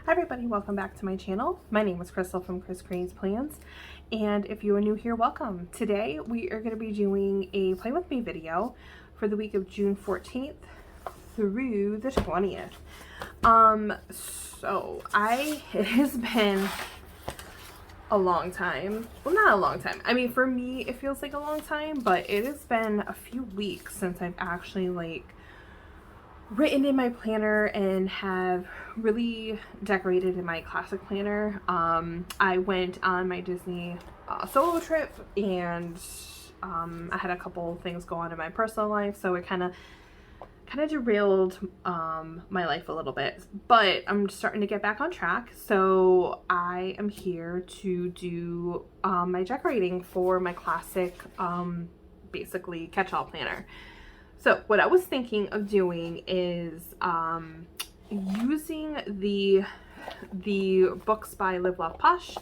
Hi everybody, welcome back to my channel. My name is Crystal from Chris Creates Plans, and if you are new here, welcome. Today we are going to be doing a Play With Me video for the week of June 14th through the 20th. It has been a long time. Well, not a long time. I mean, for me, it feels like a long time, but it has been a few weeks since I've actually written in my planner and have really decorated in my classic planner. I went on my Disney solo trip, and I had a couple things go on in my personal life, so it kind of derailed my life a little bit, but I'm starting to get back on track. So I am here to do my decorating for my classic basically catch-all planner. So what I was thinking of doing is using the books by Love Posh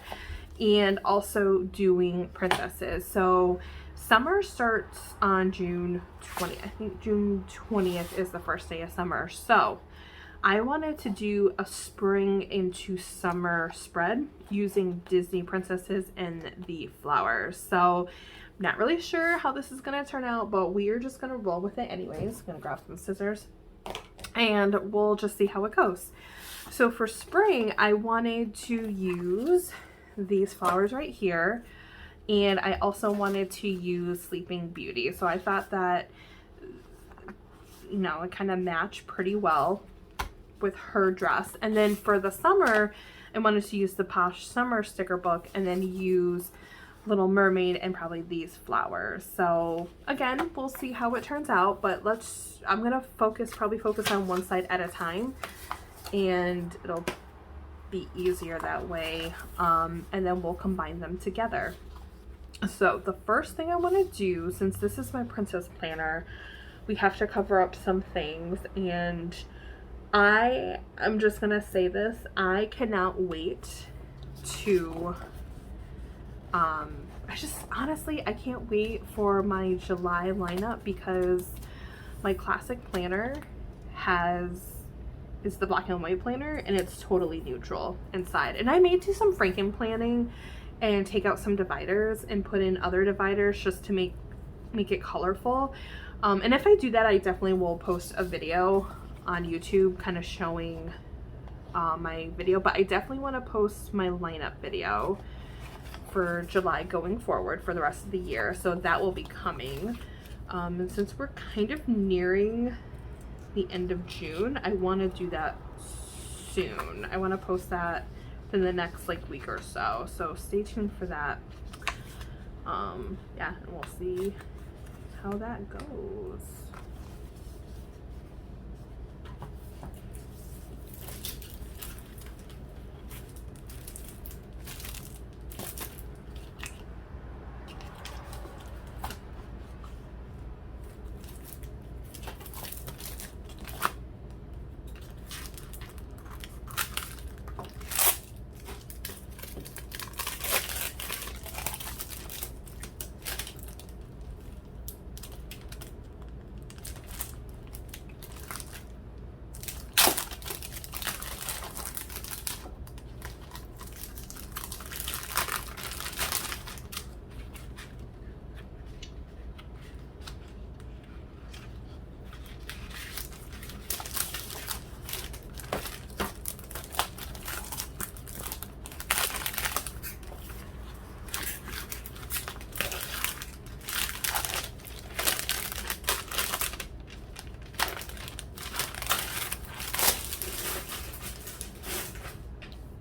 and also doing princesses. So summer starts on June 20th. I think June 20th is the first day of summer. So I wanted to do a spring into summer spread using Disney princesses and the flowers. So not really sure how this is going to turn out, but we are just going to roll with it anyways. I'm going to grab some scissors and we'll just see how it goes. So for spring, I wanted to use these flowers right here, and I also wanted to use Sleeping Beauty. So I thought that, you know, it kind of matched pretty well with her dress. And then for the summer, I wanted to use the Posh Summer sticker book and then use Little Mermaid and probably these flowers. So again, we'll see how it turns out, but I'm gonna probably focus on one side at a time, and it'll be easier that way, and then we'll combine them together. So the first thing I want to do, since this is my princess planner, we have to cover up some things, and I'm just gonna say this, I cannot wait to I can't wait for my July lineup, because my classic planner is the black and white planner, and it's totally neutral inside. And I may do some Franken planning and take out some dividers and put in other dividers just to make it colorful. And if I do that, I definitely will post a video on YouTube kind of showing my video, but I definitely want to post my lineup video for July going forward for the rest of the year. So that will be coming. And since we're kind of nearing the end of June, I want to do that soon. I want to post that in the next week or so. So stay tuned for that. Yeah, and we'll see how that goes.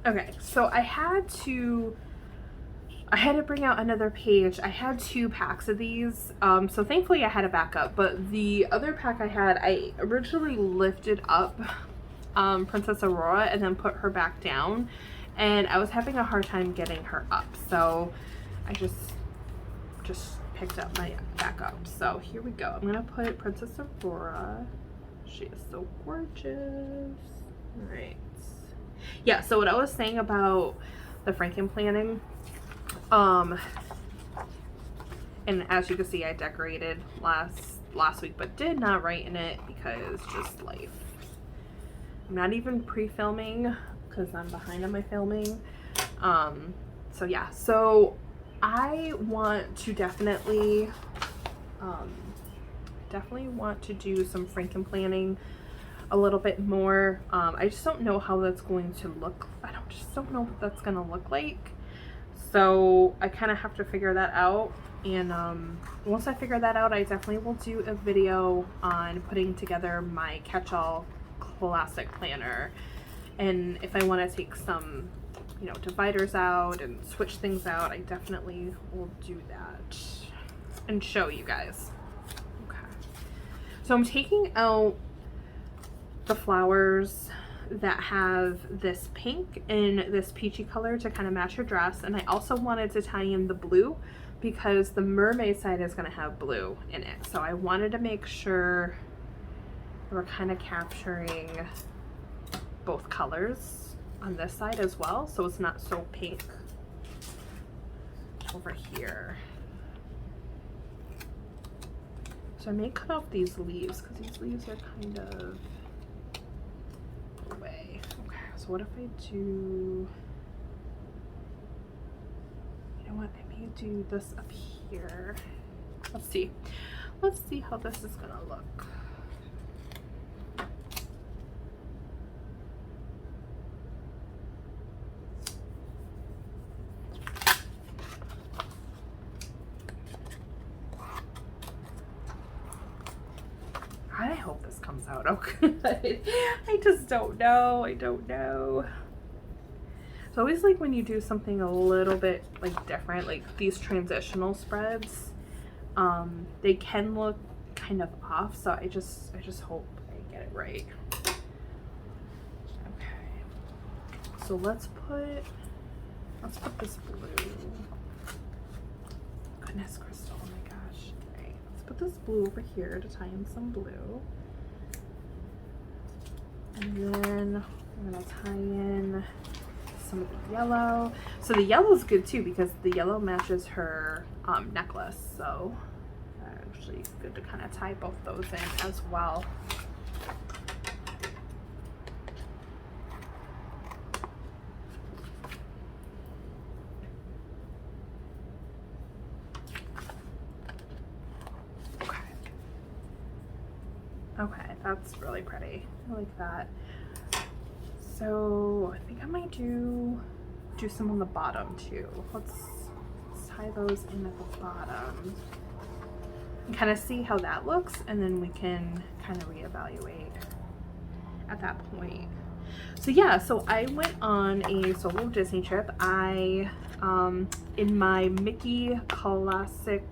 Okay, so I had to bring out another page. I had 2 packs of these, so thankfully I had a backup, but the other pack I originally lifted up Princess Aurora and then put her back down, and I was having a hard time getting her up, so I just picked up my backup. So here we go. I'm gonna put Princess Aurora. She is so gorgeous. All right. Yeah, so what I was saying about the Franken planning, and as you can see, I decorated last week, but did not write in it because just life. I'm not even pre-filming because I'm behind on my filming. So yeah, so I want to definitely want to do some Franken planning a little bit more. I just don't know how that's going to look. Just don't know what that's gonna look like. So I kind of have to figure that out. And once I figure that out, I definitely will do a video on putting together my catch-all classic planner. And if I want to take some, you know, dividers out and switch things out, I definitely will do that and show you guys. Okay. So I'm taking out the flowers that have this pink and this peachy color to kind of match your dress, and I also wanted to tie in the blue because the mermaid side is going to have blue in it, so I wanted to make sure we're kind of capturing both colors on this side as well, so it's not so pink over here. So I may cut off these leaves because these leaves are kind of away. Okay, so what if I do, you know what, I may do this up here. Let's see how this is gonna look. I hope this comes out okay. I just don't know. I don't know. It's always like when you do something a little bit like different, like these transitional spreads, they can look kind of off. So I just hope I get it right. Okay. So let's put this blue. Goodness, Crystal. Oh my gosh. Okay. Let's put this blue over here to tie in some blue. And then I'm gonna tie in some of the yellow. So the yellow is good too because the yellow matches her necklace. So actually good to kind of tie both those in as well. Okay, that's really pretty. I like that. So I think I might do some on the bottom too. Let's tie those in at the bottom and kind of see how that looks, and then we can kind of reevaluate at that point. So yeah, so I went on a solo Disney trip. I in my Mickey classic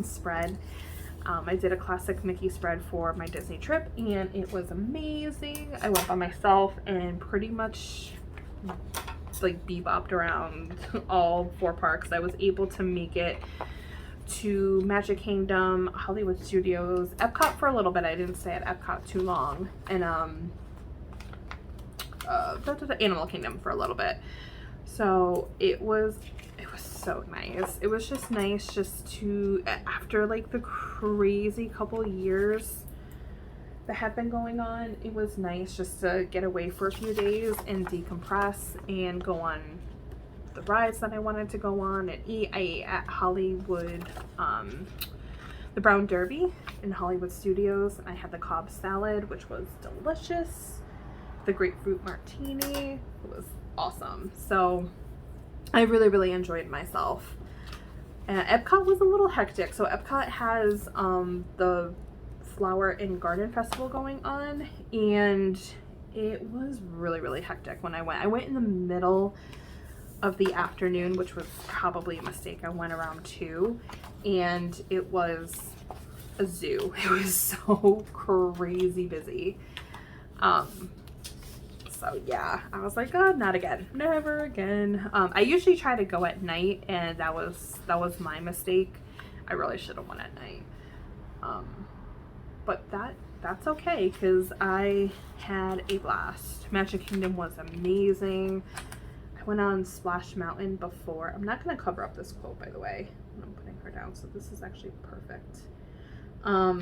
spread, I did a classic Mickey spread for my Disney trip, and it was amazing. I went by myself and pretty much like bebopped around all 4 parks. I was able to make it to Magic Kingdom, Hollywood Studios, Epcot for a little bit. I didn't stay at Epcot too long, and Animal Kingdom for a little bit. So it was so nice. It was just nice just to, after like the crazy couple years that had been going on, it was nice just to get away for a few days and decompress and go on the rides that I wanted to go on and eat. I ate at Hollywood, the Brown Derby in Hollywood Studios. I had the Cobb salad, which was delicious. The grapefruit martini, it was awesome. So I really, really enjoyed myself. Epcot was a little hectic. So Epcot has the Flower and Garden Festival going on, and it was really, really hectic when I went. I went in the middle of the afternoon, which was probably a mistake. I went around 2, and it was a zoo. It was so crazy busy. So yeah, I was like, oh, not again, never again. I usually try to go at night, and that was my mistake. I really should have went at night. But that's okay, because I had a blast. Magic Kingdom was amazing. I went on Splash Mountain before. I'm not going to cover up this quote, by the way. I'm putting her down, so this is actually perfect. I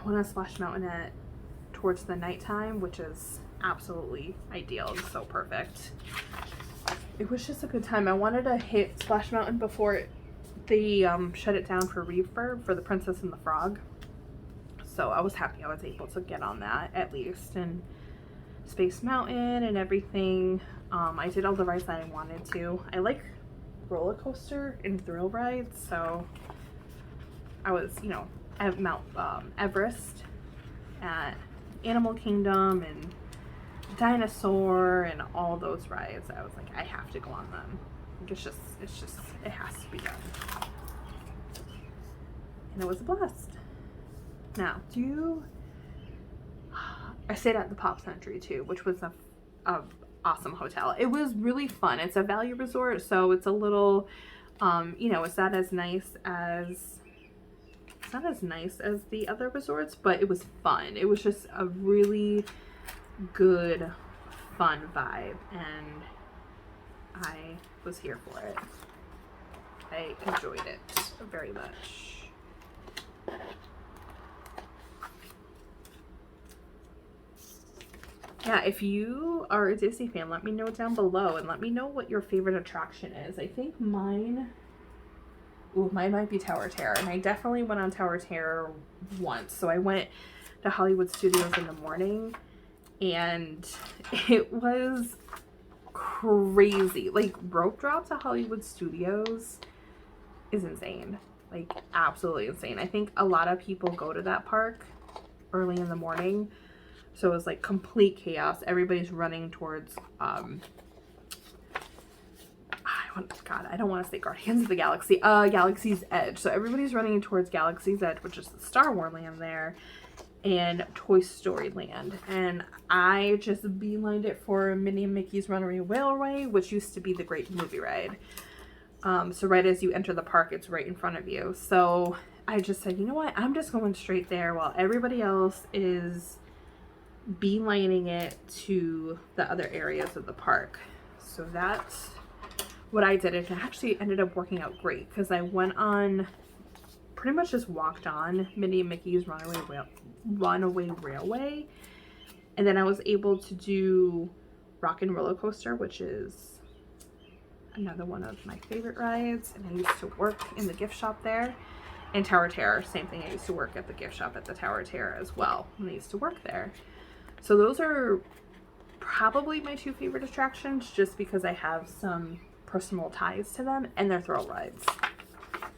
went on Splash Mountain towards the nighttime, which is absolutely ideal and so perfect. It was just a good time. I wanted to hit Splash Mountain before they shut it down for refurb for The Princess and the Frog. So I was happy I was able to get on that at least. And Space Mountain and everything. I did all the rides that I wanted to. I like roller coaster and thrill rides, so I was, you know, at Mount Everest, at Animal Kingdom and Dinosaur and all those rides. I was like, I have to go on them. Like, it has to be done. And it was a blast. Now, I stayed at the Pop Century too, which was a awesome hotel. It was really fun. It's a value resort, so it's a little, you know, it's not as nice as the other resorts, but it was fun. It was just a really good, fun vibe, and I was here for it. I enjoyed it very much. Yeah, if you are a Disney fan, let me know down below and let me know what your favorite attraction is. I think mine might be Tower Terror, and I definitely went on Tower Terror once. So I went to Hollywood Studios in the morning, and it was crazy. Like, rope drop to Hollywood Studios is insane. Like, absolutely insane. I think a lot of people go to that park early in the morning, so it was like complete chaos. Everybody's running towards God, I don't want to say Guardians of the Galaxy, Galaxy's Edge. So everybody's running towards Galaxy's Edge, which is the Star Wars land there, and Toy Story Land. And I just beelined it for Minnie and Mickey's Runaway Railway, which used to be the Great Movie Ride. So right as you enter the park, it's right in front of you. So I just said, you know what? I'm just going straight there while everybody else is beelining it to the other areas of the park. So that's what I did. It actually ended up working out great because I went on, pretty much just walked on Minnie and Mickey's Runaway Railway, and then I was able to do Rock and Roller Coaster, which is another one of my favorite rides, and I used to work in the gift shop there. And Tower Terror, same thing. I used to work at the gift shop at the Tower Terror as well when I used to work there. So those are probably my two favorite attractions, just because I have some personal ties to them, and they're thrill rides.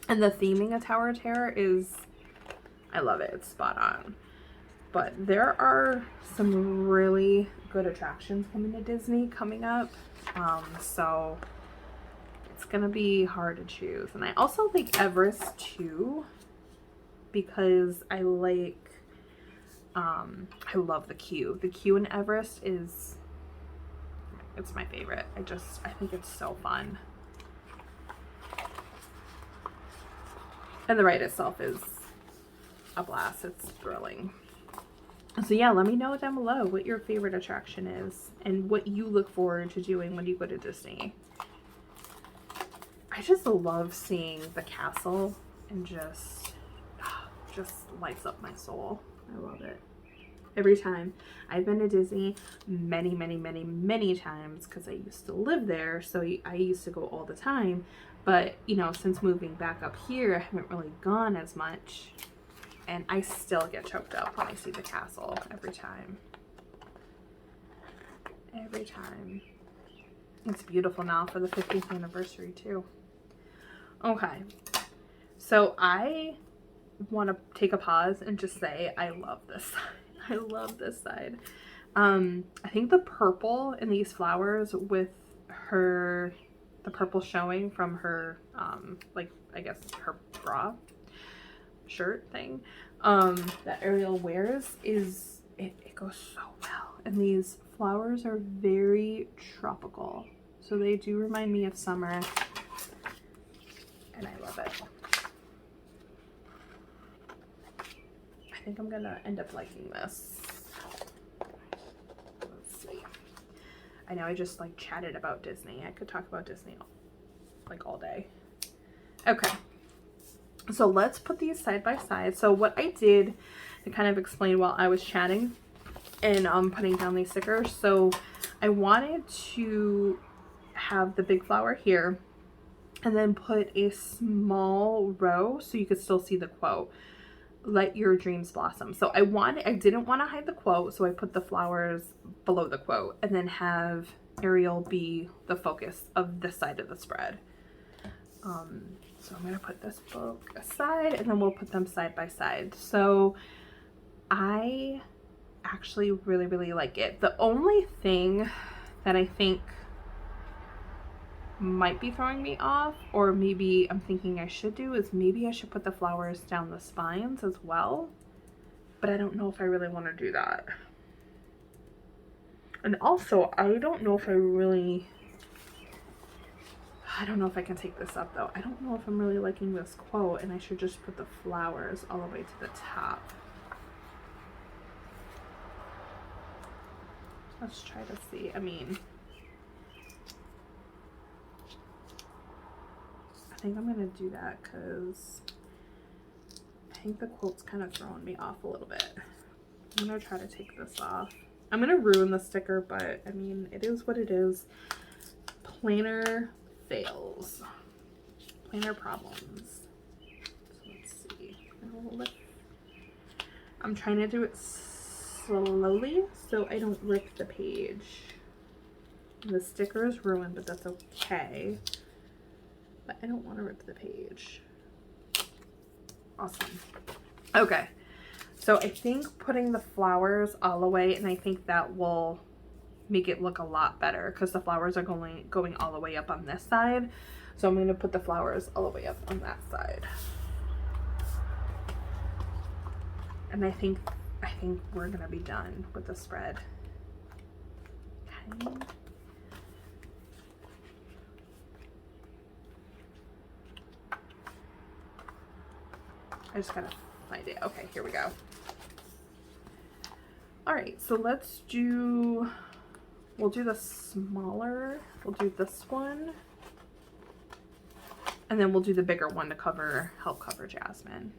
And the theming of Tower Terror is, I love it. It's spot on. But there are some really good attractions coming to Disney coming up. So it's gonna be hard to choose. And I also like Everest too, because I like, I love the queue. The queue in Everest it's my favorite. I think it's so fun. And the ride itself is a blast. It's thrilling. So yeah, let me know down below what your favorite attraction is and what you look forward to doing when you go to Disney. I just love seeing the castle, and just lights up my soul. I love it. Every time. I've been to Disney many, many, many, many times because I used to live there, so I used to go all the time. But, you know, since moving back up here, I haven't really gone as much, and I still get choked up when I see the castle every time. Every time. It's beautiful now for the 50th anniversary too. Okay, so I want to take a pause and just say I love this side. I love this side. I think the purple in these flowers with the purple showing from her, like, I guess her bra shirt thing, that Ariel wears it goes so well. And these flowers are very tropical. So they do remind me of summer. And I love it. I think I'm gonna end up liking this. Let's see. I know I just like chatted about Disney. I could talk about Disney all day. Okay. So let's put these side by side. So what I did to kind of explain while I was chatting in putting down these stickers. So I wanted to have the big flower here and then put a small row so you could still see the quote, "Let your dreams blossom." So I didn't want to hide the quote, so I put the flowers below the quote and then have Ariel be the focus of this side of the spread. So I'm going to put this book aside and then we'll put them side by side. So I actually really, really like it. The only thing that I think might be throwing me off, or maybe I'm thinking I should do, is maybe I should put the flowers down the spines as well. But I don't know if I really want to do that. And also, I don't know if I can take this up though. I don't know if I'm really liking this quote, and I should just put the flowers all the way to the top. Let's try to see. I mean, I think I'm gonna do that because I think the quote's kind of throwing me off a little bit. I'm gonna try to take this off. I'm gonna ruin the sticker, but I mean, it is what it is. Planner fails. Planner problems. So let's see. I'm trying to do it slowly so I don't rip the page. The sticker is ruined, but that's okay. But I don't want to rip the page. Awesome. Okay. So I think putting the flowers all the way, and I think that will make it look a lot better because the flowers are going all the way up on this side. So I'm going to put the flowers all the way up on that side. And I think we're going to be done with the spread. Okay. I just gotta find it. Okay, here we go. All right, so we'll do the smaller, we'll do this one, and then we'll do the bigger one to help cover Jasmine.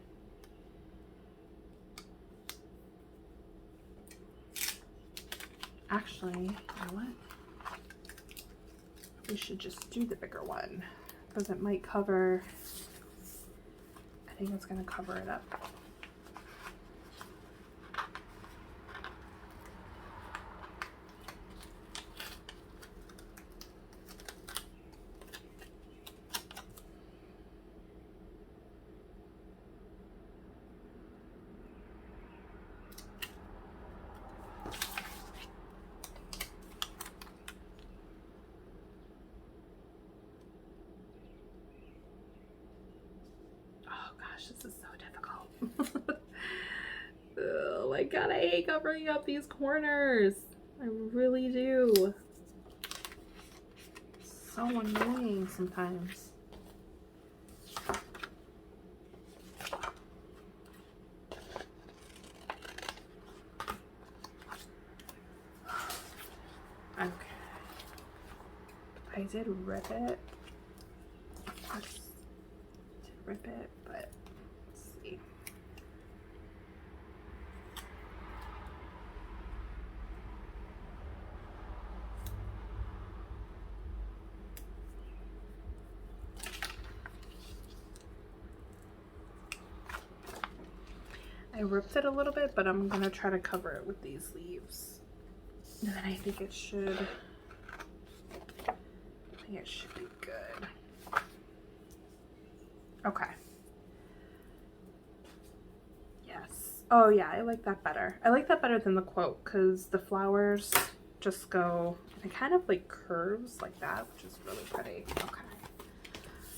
Actually, you know what? We should just do the bigger one because it might cover, I think it's gonna cover it up. This is so difficult. Oh my god, I hate covering up these corners. I really do. So annoying sometimes. Okay. I did rip it. I did rip it, but I ripped it a little bit, but I'm gonna try to cover it with these leaves. And then I think it should be good. Okay. Yes. Oh yeah, I like that better. I like that better than the quote because the flowers just go, it kind of like curves like that, which is really pretty. Okay.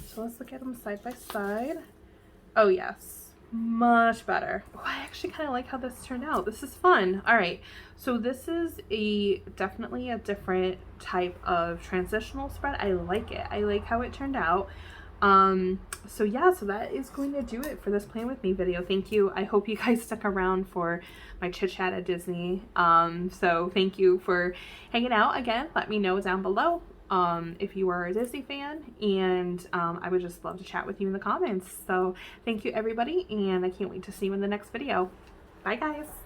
So let's look at them side by side. Oh yes. Much better. Oh, I actually kind of like how this turned out. This is fun. All right, so this is definitely a different type of transitional spread. I like it. I like how it turned out. So yeah, so that is going to do it for this Plan With Me video. Thank you. I hope you guys stuck around for my chit chat at Disney. So thank you for hanging out again. Let me know down below if you are a Disney fan, and I would just love to chat with you in the comments. So thank you everybody, and I can't wait to see you in the next video. Bye guys.